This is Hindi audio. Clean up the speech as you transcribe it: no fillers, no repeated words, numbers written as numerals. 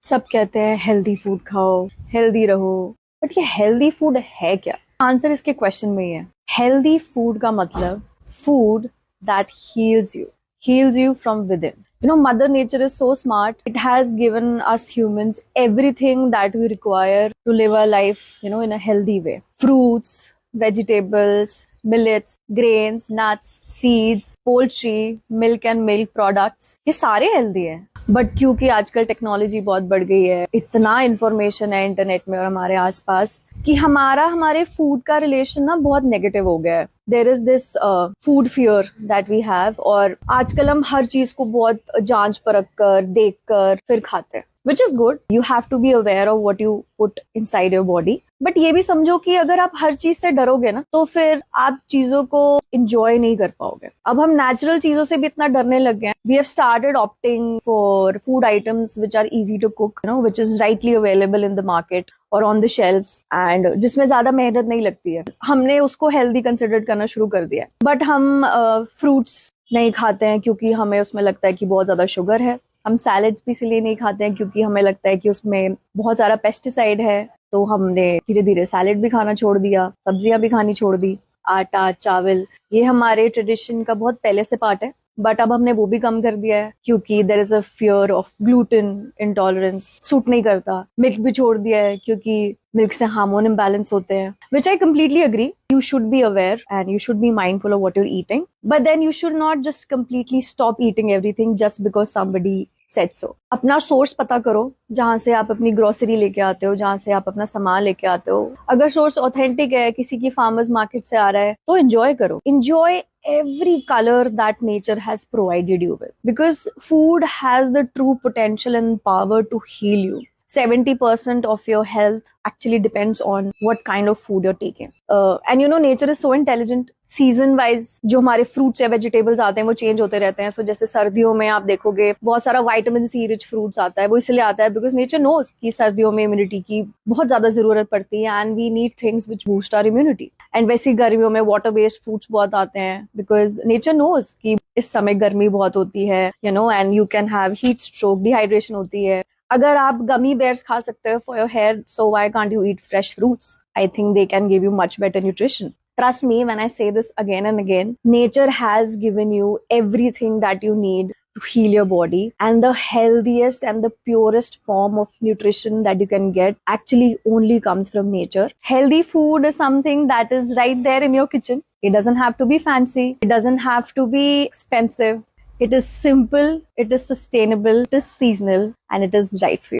सब कहते हैं हेल्दी फूड खाओ, हेल्दी रहो, बट ये हेल्दी फूड है क्या? आंसर इसके क्वेश्चन में ही है। हेल्दी फूड का मतलब food that heals you from within. Mother nature is so smart. It has given us humans everything that we require to live a life, in a healthy way. Fruits, vegetables, millets, grains, nuts, seeds, poultry, milk and milk products, ये सारे हेल्दी है. बट क्योंकि आजकल टेक्नोलॉजी बहुत बढ़ गई है, इतना इंफॉर्मेशन है इंटरनेट में और हमारे आसपास कि हमारे फूड का रिलेशन ना बहुत नेगेटिव हो गया है. There is this food fear that we have, और आजकल हम हर चीज को बहुत जांच परख कर देख कर फिर खाते हैं. Which is good. You have to be aware of what you put inside your body. But ये भी समझो कि अगर आप हर चीज से डरोगे ना, तो फिर आप चीजों को इंजॉय नहीं कर पाओगे. अब हम नेचुरल चीजों से भी इतना डरने लग गए हैं. We have started opting for food items which are easy to cook, which is readily available in the market और ऑन द शेल्फ्स, एंड जिसमें ज्यादा मेहनत नहीं लगती है. हमने उसको हेल्दी कंसिडर करना शुरू कर दिया है. बट हम फ्रूट्स नहीं खाते हैं क्योंकि हमें उसमें लगता है कि बहुत ज्यादा शुगर है. हम सैलेड्स भी इसलिए नहीं खाते हैं क्योंकि हमें लगता है कि उसमें बहुत सारा पेस्टिसाइड है. तो हमने धीरे धीरे सैलेड भी खाना छोड़ दिया, सब्जियां भी खानी छोड़ दी. आटा, चावल, ये हमारे ट्रेडिशन का बहुत पहले से पार्ट है. बट अब हमने वो भी कम कर दिया है क्योंकि there is a fear of gluten intolerance. Suit नहीं करता. मिल्क भी छोड़ दिया है क्योंकि मिल्क से हार्मोन इम्बैलेंस होते हैं, विच आई completely agree. You should be aware and you should be mindful of what you're eating. But then you should not just completely stop eating everything just because somebody said so. अपना सोर्स पता करो जहां से आप अपनी ग्रोसरी लेके आते हो, जहां से आप अपना सामान लेके आते हो. अगर सोर्स ऑथेंटिक है, किसी की फार्मर्स मार्केट से आ रहा है, तो एंजॉय करो. Enjoy every color that nature has provided you with, because food has the true potential and power to heal you. 70% of your health actually depends on what kind of food you're taking. And nature is so intelligent. Season wise जो हमारे फ्रूट्स या वेजिटेबल्स आते हैं वो चेंज होते रहते हैं. सो जैसे सर्दियों में आप देखोगे बहुत सारा विटामिन सी रिच फ्रूट्स आता है. वो इसलिए आता है बिकॉज नेचर नोज कि सर्दियों में इम्यूनिटी की बहुत ज्यादा जरूरत पड़ती है, and we need things which boost our immunity. And वैसे गर्मियों में वाटर बेस्ड फ्रूट्स बहुत आते हैं बिकॉज नेचर नोज कि इस समय गर्मी बहुत होती है, and you can have heat stroke, dehydration होती है. अगर आप गमी बेयर्स खा सकते हो for your hair, so why can't you eat fresh fruits? I think they can give you much better nutrition. Trust me when I say this again and again, nature has given you everything that you need to heal your body, and the healthiest and the purest form of nutrition that you can get actually only comes from nature. Healthy food is something that is right there in your kitchen. It doesn't have to be fancy. It doesn't have to be expensive. It is simple, it is sustainable, it is seasonal, and it is right for you.